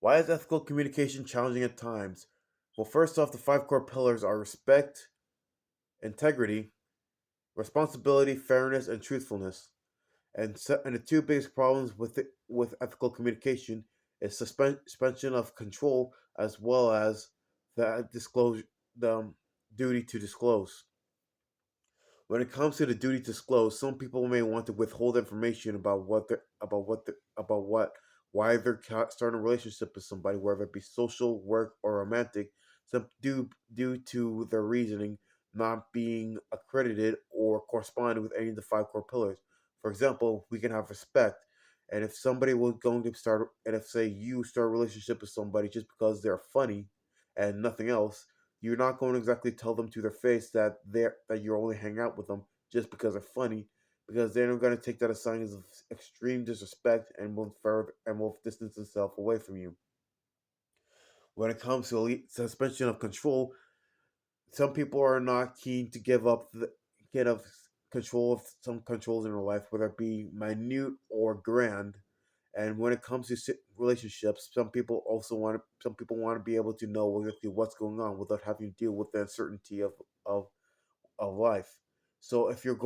Why is ethical communication challenging at times? Well, first off, the five core pillars are respect, integrity, responsibility, fairness, and truthfulness. And the two biggest problems with ethical communication is suspension of control as well as the duty to disclose. When it comes to the duty to disclose, some people may want to withhold information about what why they're starting a relationship with somebody, whether it be social, work, or romantic, due to their reasoning not being accredited or corresponding with any of the five core pillars. For example, we can have respect, and if somebody was going to start, and if say you start a relationship with somebody just because they're funny and nothing else, you're not going to exactly tell them to their face that you're only hanging out with them just because they're funny, because they're going to take that as signs of extreme disrespect and will distance themselves away from you. When it comes to suspension of control, some people are not keen to get up control of some controls in their life, whether it be minute or grand. And when it comes to relationships, some people want to be able to know exactly what's going on without having to deal with the uncertainty of life. If you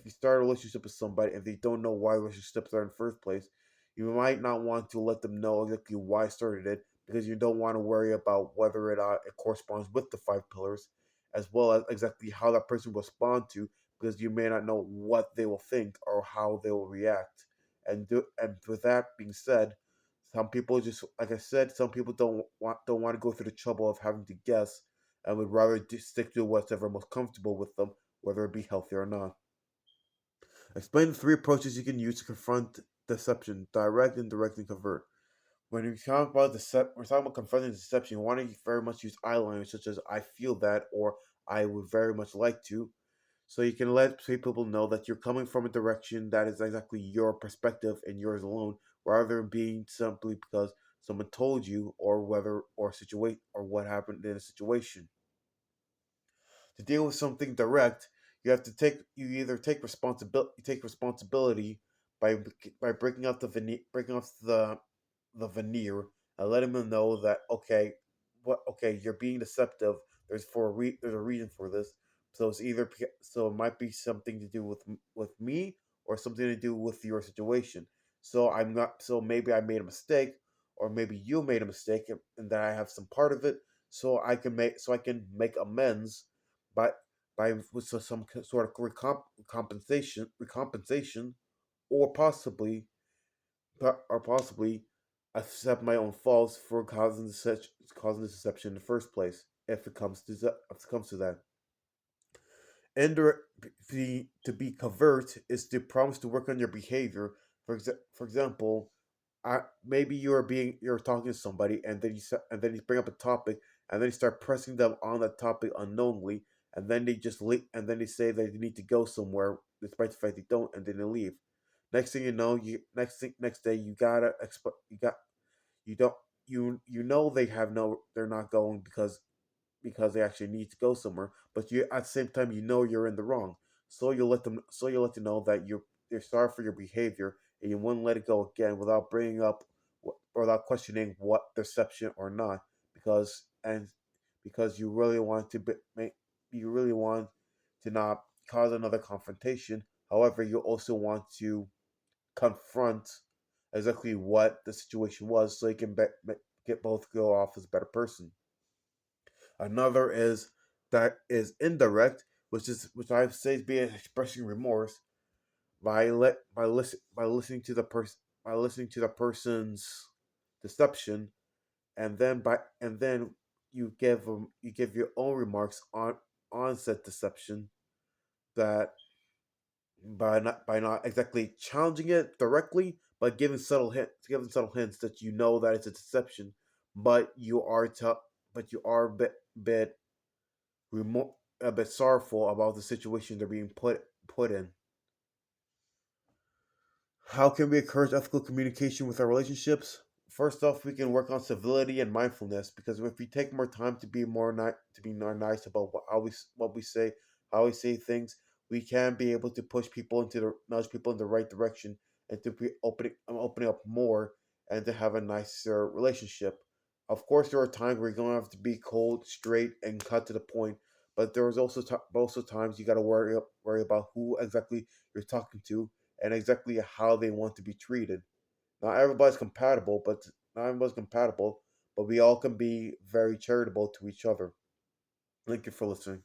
start a relationship with somebody and they don't know why relationships are in the first place, you might not want to let them know exactly why I started it, because you don't want to worry about whether it corresponds with the five pillars, as well as exactly how that person will respond to, because you may not know what they will think or how they will react. And with that being said, some people just like I said, some people don't want to go through the trouble of having to guess and would rather stick to whatever most comfortable with them, whether it be healthy or not. Explain the three approaches you can use to confront deception: direct, indirect, and covert. When we talk about we're talking about confronting deception. You want to very much use I language such as "I feel that" or "I would very much like to," so you can let people know that you're coming from a direction that is exactly your perspective and yours alone, rather than being simply because someone told you or whether or situate or what happened in a situation. To deal with something direct, you either take responsibility by breaking off breaking off the veneer and letting them know that you're being deceptive. There's a reason for this. So it might be something to do with me or something to do with your situation. So I'm not so maybe I made a mistake, or maybe you made a mistake, and that I have some part of it, so I can make amends by with some sort of recompensation, or possibly accept my own faults for causing the deception in the first place. If it comes to that, indirect to be covert is to promise to work on your behavior. For example, maybe you're talking to somebody, and then you bring up a topic, and then you start pressing them on that topic unknowingly, and then and then they say that they need to go somewhere despite the fact they don't, and then they leave. Next thing you know, next day you don't you know they're not going because they actually need to go somewhere, but you at the same time you know you're in the wrong. So you let them know that you're sorry for your behavior, and you wouldn't let it go again without bringing up or without questioning what deception or not, because you really want you really want to not cause another confrontation. However, you also want to confront exactly what the situation was, so you can get both go off as a better person. Another is indirect, which I say is being expressing remorse by listening to the person's deception, and then you give your own remarks on said deception, that by not exactly challenging it directly, but giving subtle hints that you know that it's a deception, but you are a bit sorrowful about the situation they're being put in. How can we encourage ethical communication with our relationships? First off, we can work on civility and mindfulness, because if we take more time to be more nice about what we say, how we say things, we can be able to nudge people in the right direction, and to be opening up more, and to have a nicer relationship. Of course, there are times where you're gonna have to be cold, straight, and cut to the point. But there's also times you gotta worry about who exactly you're talking to and exactly how they want to be treated. Not everybody's compatible, but not everybody's compatible. But we all can be very charitable to each other. Thank you for listening.